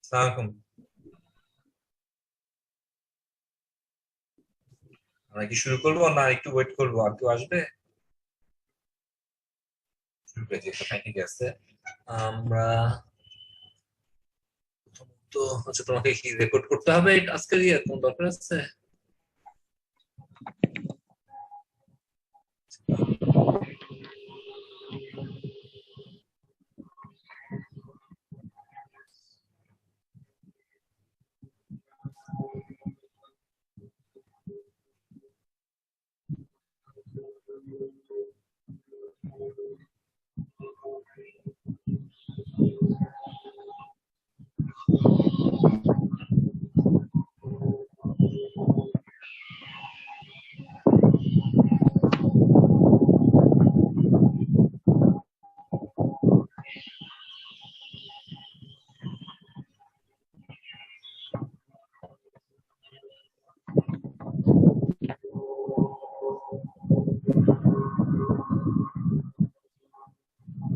সালামালাইকুম। আমরা কি শুরু করবো না একটু ওয়েট করবো? আর কেউ আসবে? শুরু করে দিই তো, হ্যাঁ, ঠিক আছে। আমরা প্রথমত হচ্ছে, তোমাকে কি রেকর্ড করতে হবে আজকে? দিয়ে কোন দরকার আছে?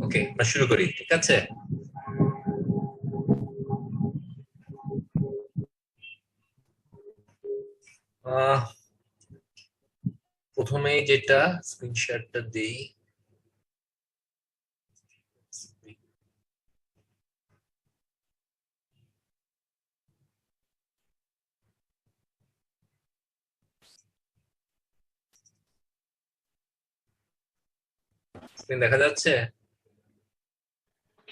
ওকে, আমরা শুরু করি, ঠিক আছে। আহ প্রথমেই যেটা স্ক্রিন শেয়ারটা দিই। স্ক্রিন দেখা যাচ্ছে?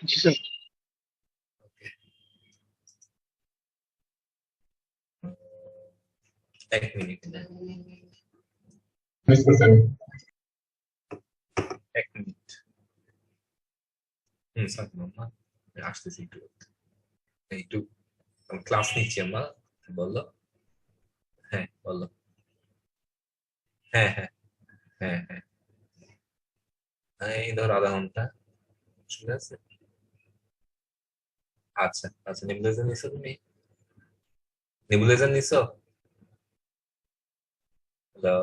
জি স্যার। ওকে, এক মিনিট, এক মিনিট। সালাম, আসতেছি একটু, একটু ক্লাস নিচ্ছি আমরা। বললো, হ্যাঁ বললো। হ্যাঁ হ্যাঁ, হ্যাঁ হ্যাঁ, এই ধর আধা ঘন্টা। ঠিক আছে। আচ্ছা আচ্ছা, নেবুলাইজার নিছো তুমি? নেবুলাইজার নিছো? হ্যালো?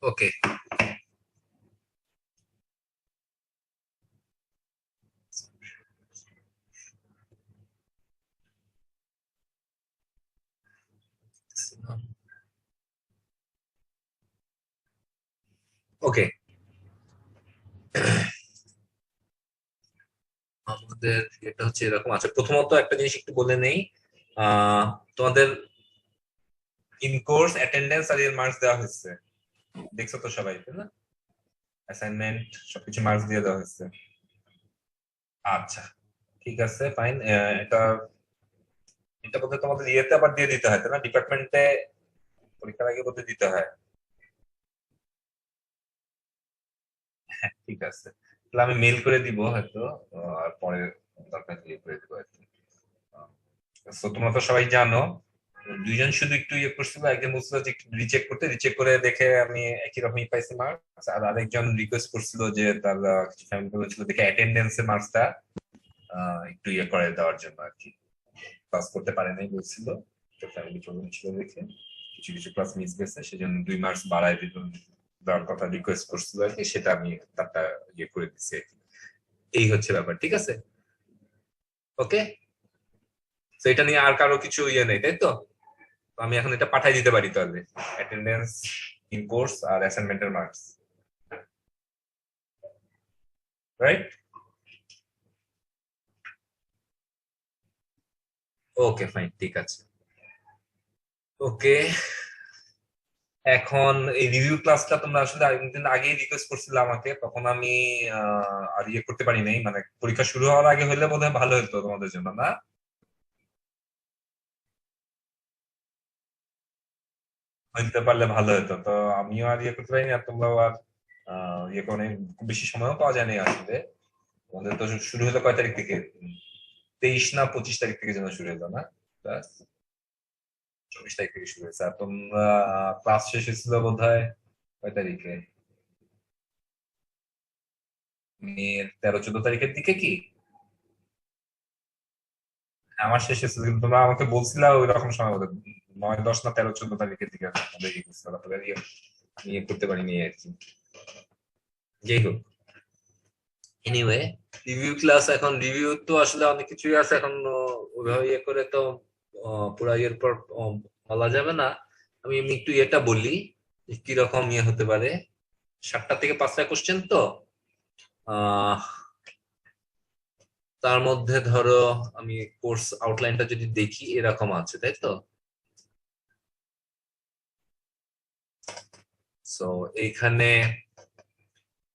ওকে, ওকে। আমাদের এটা হচ্ছে এরকম। আচ্ছা, প্রথমত একটা জিনিস একটু বলে নেই। তোমাদের ইন কোর্স অ্যাটেন্ডেন্স আর এর মার্কস দেওয়া হয়েছে, দেখছো তো সবাই, তাই না? অ্যাসাইনমেন্ট সবকিছু মার্কস দিয়ে দেওয়া হয়েছে। আচ্ছা, ঠিক আছে, ফাইন। এটা এটা বোধহয় তোমাদের ইয়েতে আবার দিয়ে দিতে হয়, তাই না? ডিপার্টমেন্টে পরীক্ষার আগে বোধহয় দিতে হয়। হ্যাঁ, ঠিক আছে, তাহলে আমি মেল করে দিব হয়তো। আর পরে দরকার দিয়ে করে দিব আর কি। তো তোমরা তো সবাই জানো, দুইজন শুধু একটু ইয়ে করছিল। একজন বলছিল যে একটু রিচেক করতে, রিচেক করে দেখে আমি একই রকমই পাইছি মার্কস। আর আরেকজন রিকোয়েস্ট করছিল যে তার কিছু ফ্যামিলি প্রবলেম ছিল দেখে অ্যাটেন্ডেন্সের মার্কসটা একটু ইয়ে করে দেওয়ার জন্য আর কি। ক্লাস করতে পারে নাই বলছিল, তো ফ্যামিলি প্রবলেম ছিল দেখে। কিছু কিছু ক্লাস মিস গেছে, সেজন্য 2 মার্কস বাড়ায় দেওয়ার কথা রিকোয়েস্ট করছিল আর কি, সেটা আমি তারটা ইয়ে করে দিচ্ছি আর কি। এই হচ্ছে ব্যাপার, ঠিক আছে? ওকে, তো এটা নিয়ে আর কারো কিছু ইয়ে নেই, তাই তো? আমি এখন এটা পাঠাই দিতে পারি তাহলে, অ্যাটেন্ডেন্স, ইন কোর্স আর অ্যাসাইনমেন্টের মার্কস, রাইট? ওকে ফাইন, ঠিক আছে। ওকে, এখন এই রিভিউ ক্লাসটা তোমরা আসলে একদিন আগেই রিকোয়েস্ট করছিলে আমাকে, তখন আমি আর ইয়ে করতে পারি নাই, মানে পরীক্ষা শুরু হওয়ার আগে হলে বোধহয় ভালো হতো তোমাদের জন্য, না? হইতে পারলে ভালো হতো, তো আমিও আর ইয়ে করতে পারিনি, আর তোমরাও আর ইয়ে করে খুব বেশি সময়ও পাওয়া যায়নি আসলে। আমাদের তো শুরু হলো কয় তারিখ থেকে? 23 না 25 তারিখ থেকে যেন শুরু হলো, না? 24 তারিখ থেকে শুরু হয়েছে। আর তোমরা ক্লাস শেষ হয়েছিল বোধ হয় কয় তারিখে? মে 13-14 তারিখের দিকে কি? আমার শেষ হয়েছিল, কিন্তু তোমরা আমাকে বলছিলা ওই রকম সময় বোধ হয় 9, 10 না 13-14 তারিখের দিকে আমাদের ইয়ে করছিল, তারপরে ইয়ে করতে পারিনি আর কি। যাই হোক, এনিওয়ে, রিভিউ ক্লাস, এখন রিভিউ তো আসলে অনেক কিছুই আছে এখন, ওইভাবে ইয়ে করে তো পুরো ইয়ের পর বলা যাবে না। আমি এমনি একটু এটা বলি যে কিরকম ইয়ে হতে পারে। 7টা থেকে 5টা কোশ্চেন তো, আহ তার মধ্যে ধরো আমি কোর্স আউটলাইনটা যদি দেখি এরকম আছে, তাই তো? সো এইখানে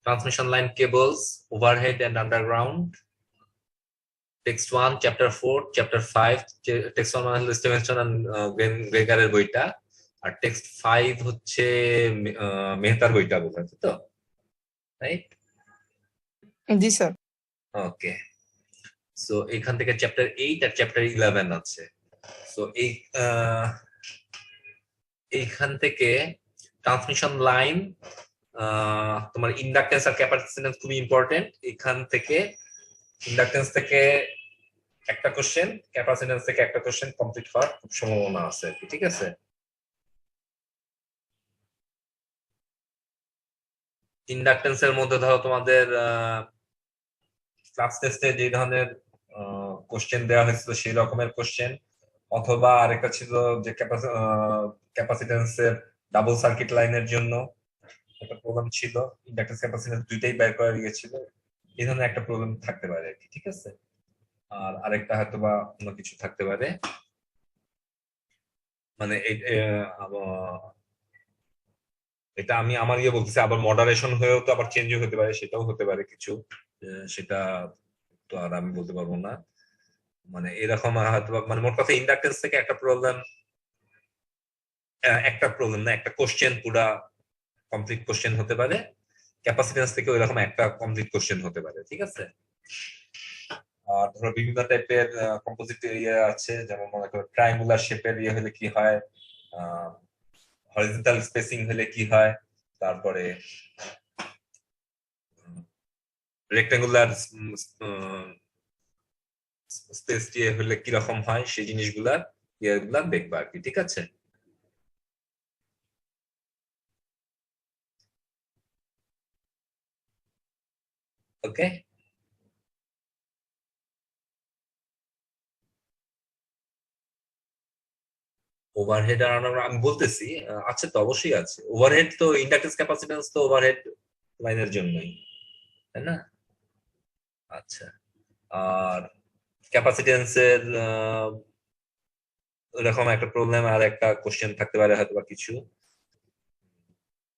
transmission line cables, overhead and underground, text 1 chapter 4, chapter 5, text 1 মানে হলো স্টিভেনসন এন্ড গ্রেগারের বইটা, আর টেক্সট 5 হচ্ছে মেহতার বইটা, বোঝাচ্ছে তো, রাইট? জি স্যার। ওকে, সো এখান থেকে চ্যাপ্টার 8 আর চ্যাপ্টার 11 আছে। সো এইখান থেকে ট্রান্সমিশন লাইন, তোমার ইন্ডাকটেন্স আর ক্যাপাসিট্যান্স খুবই ইম্পর্টেন্ট। এখান থেকে ইন্ডাকটেন্স থেকে একটা কোশ্চেন, ক্যাপাসিট্যান্স থেকে একটা কোশ্চেন কমপ্লিট হওয়ার খুব সম্ভাবনা আছে আর কি, ঠিক আছে? ইন্ডাকটেন্সের মধ্যে ধরো তোমাদের ক্লাস টেস্টে যে ধরনের কোশ্চেন দেওয়া হয়েছিল সেই রকমের কোশ্চেন, অথবা আরেকটা ছিল যে ক্যাপাসিট্যান্সের ডাবল সার্কিট লাইনের জন্য একটা প্রবলেম ছিল, ইন্ডাকটেন্স ক্যাপাসিট্যান্স দুইটাই বের করা গিয়েছিল, এই ধরনের একটা প্রবলেম থাকতে পারে আর কি, ঠিক আছে? আর আরেকটা হয়তো বা অন্য কিছু থাকতে পারে, মানে এটা আমি আমার ইয়ে বলতেছি, আবার মডারেশন হয়েও তো আবার চেঞ্জও হতে পারে, সেটাও হতে পারে কিছু, সেটা তো আর আমি বলতে পারবো না। মানে এরকম হয়তো মানে মোট কথা ইন্ডাকটেন্স থেকে একটা প্রবলেম না, একটা কোশ্চেন পুরা কমপ্লিট কোশ্চেন হতে পারে, ক্যাপাসিটেন্স থেকে ওইরকম একটা কমপ্লিট কোশ্চেন হতে পারে, ঠিক আছে? আর ধরো বিভিন্ন টাইপের কম্পোজিট ইয়ে আছে, যেমন মনে করো ট্রায়াঙ্গুলার শেপের ইয়ে হলে কি হয়, হরিজন্টাল স্পেসিং হলে কি হয়, তারপরে রেক্টাঙ্গুলার স্পেস দিয়ে হলে কিরকম হয়, সেই জিনিসগুলার ইয়েগুলা দেখবা আর কি, ঠিক আছে? ওকে, ওভারহেড আর আমি বলতেছি, আছে তো, অবশ্যই আছে ওভারহেড, তো ইন্ডাকটেন্স ক্যাপাসিট্যান্স তো ওভারহেড লাইনের জন্যই, তাই না? আচ্ছা, আর ক্যাপাসিটেন্সের এরকম একটা প্রবলেম আর একটা কোশ্চেন থাকতে পারে হয়তো বা কিছু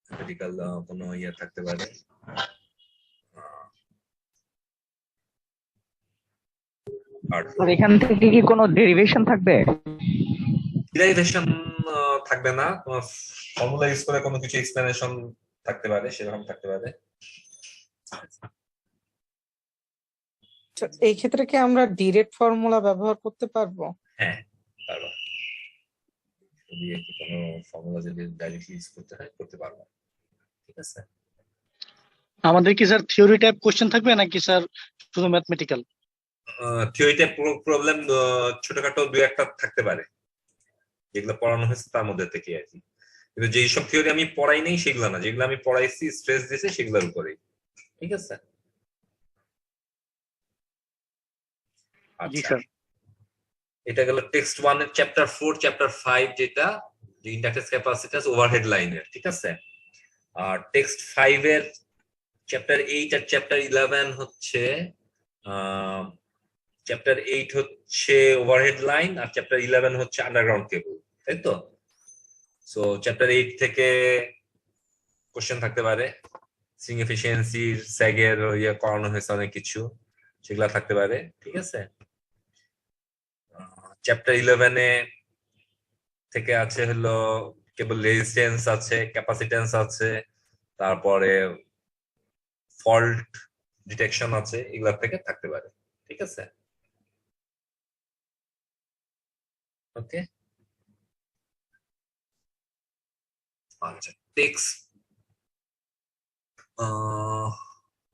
ক্রিটিক্যাল কোনো ইয়ে থাকতে পারে। আর এখান থেকে কি কোনো ডেরিভেশন থাকবে? ডেরিভেশন থাকবে না, তোমার ফর্মুলা ইউজ করে কোনো কিছু এক্সপ্লেনেশন থাকতে পারে, সেরকম থাকতে পারে। এই ক্ষেত্রে কি আমরা ডিরেক্ট ফর্মুলা ব্যবহার করতে পারবো? হ্যাঁ, পারবা, যদি কোনো ফর্মুলা যদি ডাইরেক্টলি ইউজ করতে হয় করতে পারবা, ঠিক আছে? আমাদের কি স্যার থিওরি টাইপ কোশ্চেন থাকবে নাকি স্যার শুধু ম্যাথমেটিক্যাল? থিওরি টাইপ প্রবলেম ছোটখাটো দুই একটা থাকতে পারে, যেগুলো পড়ানো হয়েছে তার মধ্যে থেকে আর কি। কিন্তু যেই সব থিওরি আমি পড়াই নেই সেগুলো না, যেগুলো আমি পড়াইছি স্ট্রেস দিয়েছে সেগুলোর উপরেই। ঠিক আছে। জি আচ্ছা, স্যার। এটা গেল টেক্সট 1 এর চ্যাপ্টার 4 চ্যাপ্টার 5, যেটা যে ইন্ডাকটেন্স ক্যাপাসিট্যান্স ওভারহেড লাইনের। ঠিক আছে। আর টেক্সট 5 এর চ্যাপ্টার 8 আর চ্যাপ্টার 11 হচ্ছে চ্যাপ্টার 8 হচ্ছে ওভারহেড লাইন আর চ্যাপ্টার 11 হচ্ছে আন্ডারগ্রাউন্ড কেবল, তাই তো? সো চ্যাপ্টার 8 থেকে কোশ্চেন থাকতে পারে, স্ট্রিং এফিসিয়েন্সি স্যাগের ইয়ে করানো হয়েছে অনেক কিছু, সেগুলা থাকতে পারে। ঠিক আছে। চ্যাপ্টার 11 থেকে আছে হলো কেবল রেজিস্ট্যান্স আছে, ক্যাপাসিট্যান্স আছে, তারপরে ফল্ট ডিটেকশন আছে, এগুলা থেকে থাকতে পারে। ঠিক আছে। ওকে। আচ্ছা, টেক্সট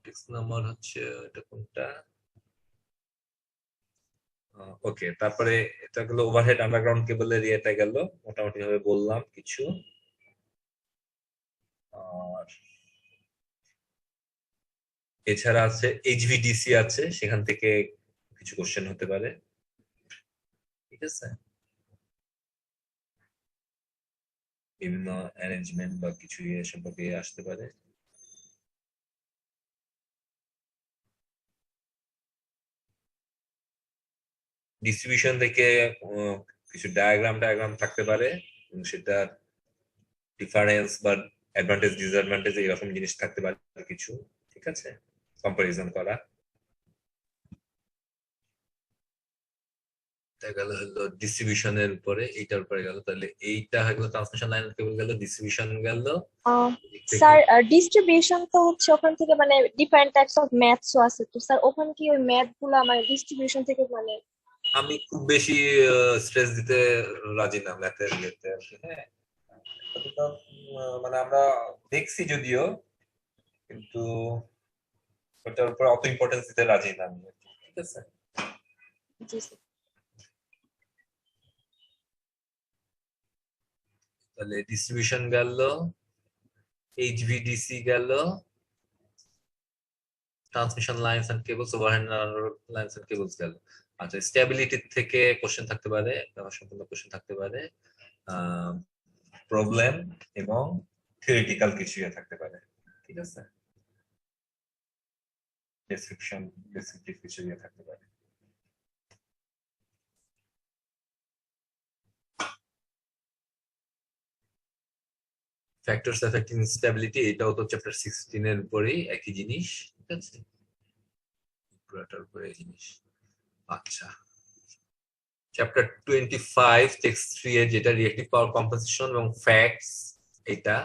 টেক্সট নাম্বার হচ্ছে এটা কোনটা? ওকে, তারপরে এটা গেল ওভারহেড আন্ডারগ্রাউন্ড কেবলের ইয়েটা গেল, মোটামুটি ভাবে বললাম কিছু। আর এছাড়া আছে এইচভিডিসি আছে, সেখান থেকে কিছু কোশ্চেন হতে পারে। ঠিক আছে। বিভিন্ন অ্যারেঞ্জমেন্ট বা কিছু ইয়ে সম্পর্কে আসতে পারে। ডিস্ট্রিবিউশন থেকে কিছু ডায়াগ্রাম থাকতে পারে, এবং সেটা ডিফারেন্স বা অ্যাডভান্টেজ ডিসঅ্যাডভান্টেজ এরকম জিনিস থাকতে পারে কিছু। ঠিক আছে, কম্পারিজন করা। এটা গেল হলো ডিস্ট্রিবিউশনের উপরে, এইটার উপরে গেল। তাহলে এইটা হলো ট্রান্সমিশন লাইন কেবল গেল, ডিস্ট্রিবিউশন গেল। এদিক থেকে স্যার ডিস্ট্রিবিউশন তো হচ্ছে ওখান থেকে মানে ডিফারেন্ট টাইপস অফ ম্যাথসও আছে, তো স্যার ওখানে কি ওই ম্যাথ গুলা মানে ডিস্ট্রিবিউশন থেকে মানে আমি খুব বেশি স্ট্রেস দিতে রাজি না ম্যাথের ইয়েতে আর কি। হ্যাঁ, এটা তো মানে আমরা দেখছি যদিও, কিন্তু ওটার উপর অত ইম্পর্টেন্স দিতে রাজি না আমি আর কি। ঠিক আছে। জি স্যার। তাহলে ডিস্ট্রিবিউশন গেল, এইচভিডিসি গেল, transmission lines and cables, overhead lines and cables গেল। আচ্ছা, স্টেবিলিটি থেকে কোশ্চেন থাকতে পারে, সম্পূর্ণ কোশ্চেন থাকতে পারে, প্রবলেম এবং থিওরিটিক্যাল কিছু ইয়ে থাকতে পারে। ঠিক আছে। ডেসক্রিপশন, ডেসক্রিপটিভ কিছু ইয়ে থাকতে পারে। ফ্যাক্টরস এফেক্টিং স্টেবিলিটি, এটাও তো চ্যাপ্টার 16 এর উপরেই একই জিনিস। ঠিক আছে, পুরোটার উপরে জিনিস। আচ্ছা, চ্যাপ্টার 25 টেক্সট 3 এর যেটা রিয়েক্টিভ পাওয়ার কম্পেনসেশন এবং ফ্যাক্টস, এটা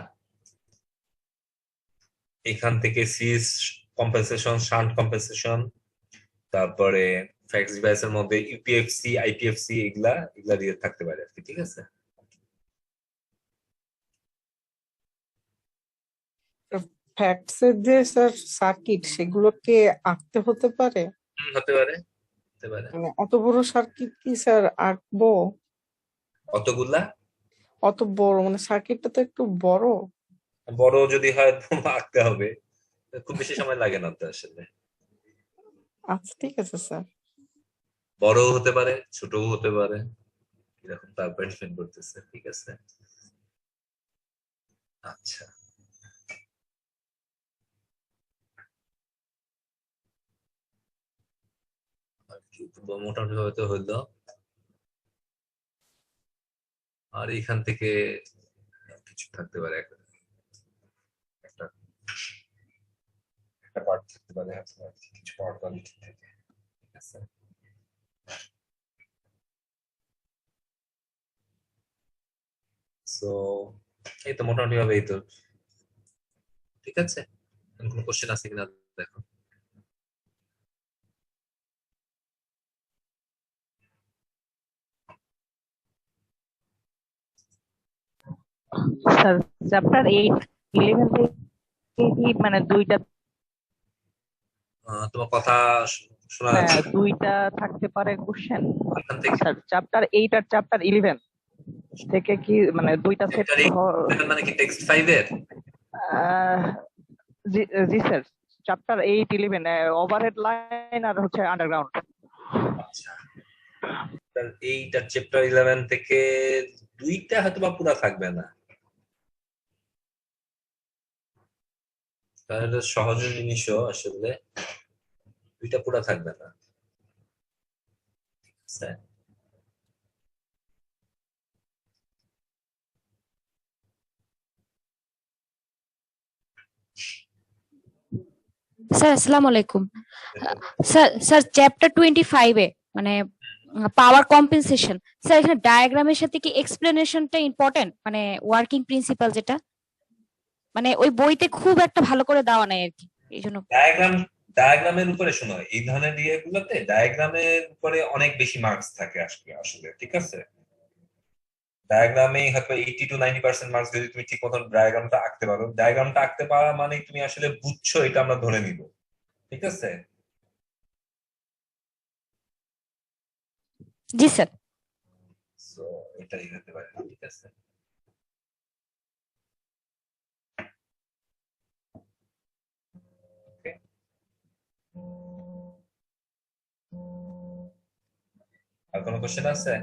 এখান থেকে সিরিজ কম্পেনসেশন, শান্ট কম্পেনসেশন, তারপরে ফ্যাক্টস ডিভাইসের মধ্যে ইউপিএফসি, আইপিএফসি, এগুলা এগুলা দিয়ে থাকতে পারে আর কি। ঠিক আছে। ফ্যাক্টস এর যে স্যার সার্কিট সেগুলোকে আঁকতে হতে পারে? হতে পারে, হতে পারে। মানে অত বড় সার্কিট কি স্যার আঁকবো? অতগুলা অত বড় মানে সার্কিটটা তো একটু বড়। বড় যদি হয় তো আঁকতে হবে, খুব বেশি সময় লাগে না তো আসলে। আচ্ছা ঠিক আছে স্যার। বড়ও হতে পারে, ছোটও হতে পারে, এরকম তার উপর ডিপেন্ড করতেছে। ঠিক আছে। আচ্ছা, আর কি মোটামুটি ভাবে তো হইলো। আর এখান থেকে কিছু থাকতে পারে, একটা একটা পার্ট থাকতে পারে, কিছু পাওয়ার কোয়ালিটি থেকে। ঠিক আছে। সো এই তো মোটামুটি ভাবে এই তো। ঠিক আছে, কোনো কোশ্চেন আছে কিনা দেখো। স্যার চ্যাপ্টার 8 11 থেকে কি মানে দুইটা তোমার কথা শোনা যাচ্ছে না। দুইটা থাকতে পারে কোশ্চেন? এখান থেকে স্যার চ্যাপ্টার 8 আর চ্যাপ্টার 11 থেকে কি মানে দুইটা সেট মানে কি টেক্সট 5 এর? জি জি স্যার, চ্যাপ্টার 8-11 ওভারহেড লাইন আর হচ্ছে আন্ডারগ্রাউন্ড। আচ্ছা, এইটা চ্যাপ্টার 11 থেকে দুইটা হয়তো বা পুরা থাকবে না, কারণ এটা সহজ জিনিসও আসলে দুইটা পুরা থাকবে না। স্যার স্যার আসসালামু আলাইকুম। স্যার চ্যাপ্টার 25 এ মানে পাওয়ার কম্পেনসেশন, স্যার এখানে ডায়াগ্রামের সাথে কি এক্সপ্লেনেশনটা ইম্পর্টেন্ট, মানে ওয়ার্কিং প্রিন্সিপাল যেটা মানে ওই বইতে খুব একটা ভালো করে দেওয়া নাই আর কি, এই জন্য। ডায়াগ্রামের উপরে শোনো, এই ধরনের ইয়েগুলোতে ডায়াগ্রামের উপরে অনেক বেশি মার্কস থাকে আসলে, ঠিক আছে? ডায়াগ্রামে হয়তো 80 to 90% মার্কস যদি তুমি ঠিক মতন ডায়াগ্রামটা আঁকতে পারো। ডায়াগ্রামটা আঁকতে পারা মানে তুমি আসলে বুঝছো, এটা আমরা ধরে নিব, ঠিক আছে? জি স্যার। সো এটাই হতে পারে, ঠিক আছে? Okay. আর কোনো কোশ্চেন আছে?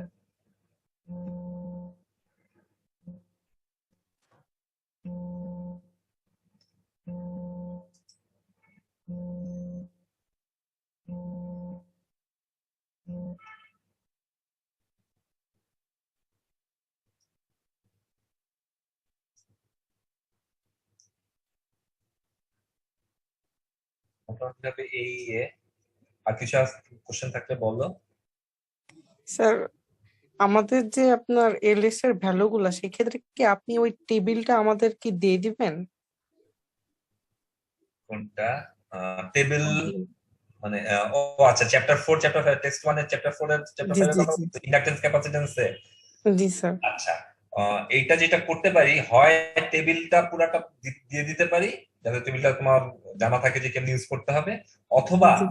মোটামুটি এই আর কিছু কোশ্চেন থাকলে বলো। স্যার আমাদের যে আপনার এলএস এর ভ্যালু গুলা, সেক্ষেত্রে কি আপনি ওই টেবিলটা আমাদের কি দিয়ে দিবেন? কোনটা টেবিল? মানে ও আচ্ছা, চ্যাপ্টার 4 চ্যাপ্টার 5 টেক্সট 1 এর চ্যাপ্টার 4 এর চ্যাপ্টার জি 5 এর জি কথা জি বলছো, ইন্ডাকটেন্স ক্যাপাসিট্যান্স এ? জি স্যার। আচ্ছা, এইটা যেটা করতে পারি, হয় টেবিলটা পুরাটা দিয়ে দিতে পারি যাতে টেবিলটা তোমার জানা থাকে যে কেমন ইউজ করতে হবে, অথবা জি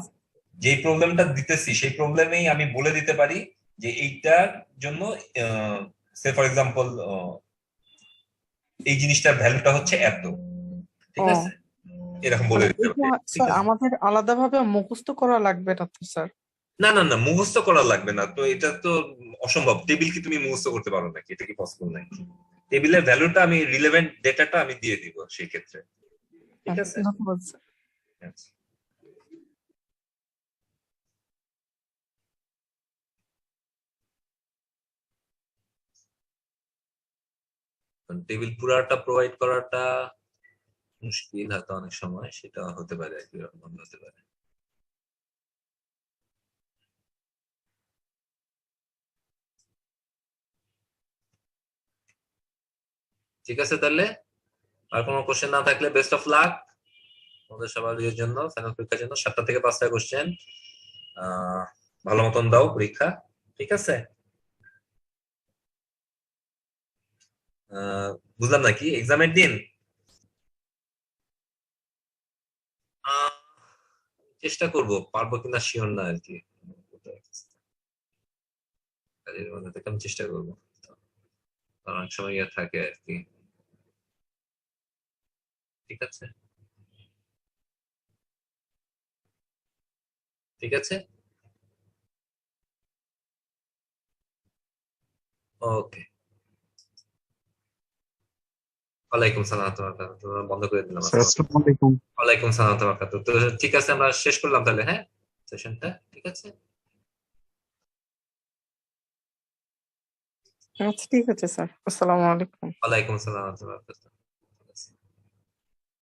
যেই প্রবলেমটা দিতেছি সেই প্রবলেমেই আমি বলে দিতে পারি যে এইটার জন্য সে ফর এক্সাম্পল এই জিনিসটার ভ্যালুটা হচ্ছে এত, ঠিক ও, আছে? এরকম বলে মানে দিতে এটা পারি, ঠিক স্যার আছে? আমাদের আলাদাভাবে মুখস্থ করা লাগবে না তো স্যার? না না না, মুখস্থ করা লাগবে না তো, এটা তো অসম্ভব। টেবিল কি তুমি মুখস্থ করতে পারো নাকি? এটা কি পসিবল নাকি? টেবিলের ভ্যালুটা আমি, রিলেভেন্ট ডেটাটা আমি দিয়ে দিব সেই ক্ষেত্রে, ঠিক আছে? ধন্যবাদ স্যার। আচ্ছা। টেবিল পুরাটা প্রোভাইড করাটা মুশকিল হয়তো অনেক সময়, সেটা হতে পারে আর কি, এরকম হতে পারে। ঠিক আছে তাহলে, আর কোনো কোশ্চেন না থাকলে বেস্ট অফ লাক আমাদের সবার ইয়ের জন্য, ফাইনাল পরীক্ষার জন্য। 7টা থেকে 5টা কোশ্চেন, ভালো মতন দাও পরীক্ষা, ঠিক আছে? বুঝলাম না, কি এক্সামের দিন? আহ, চেষ্টা করব, পারবো কিনা শিওর না আর কি, কাজের মধ্যে থেকে আমি চেষ্টা করবো, কারণ অনেক সময় ইয়ে থাকে আর কি, ঠিক আছে? ঠিক আছে, ওকে। ওয়ালাইকুম সালাম, তোমার বন্ধ করে দিলাম। স্যার আসসালামু আলাইকুম। ওয়ালাইকুম সালাম, তো ঠিক আছে, আমরা শেষ করলাম তাহলে, হ্যাঁ, সেশনটা, ঠিক আছে? আচ্ছা ঠিক আছে স্যার, আসসালামু আলাইকুম। ওয়ালাইকুম সালাম।